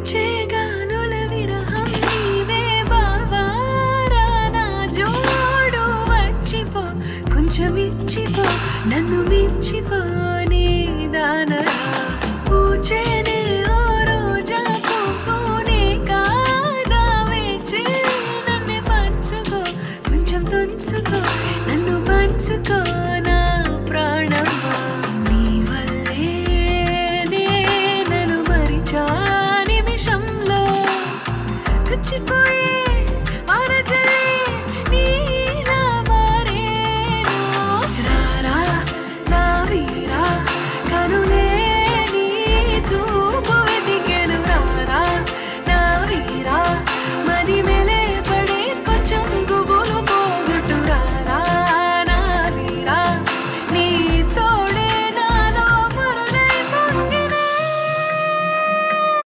వీచే గాలుల విరహం నీవే బావారా నా జోడు వచ్చిపో కొంచెం ఇచ్చిపో నన్ను మించిపో నీ దానరా పూచేనే ఓ రోజా పువ్వునే కాదా వేచి నన్ను పంచుకో కొంచెం తుంచుకో నన్ను పంచుకో నా ప్రాణమా నీ వల్లే నేనను మరిచా నిమిషంలో కుచ్చిపోయి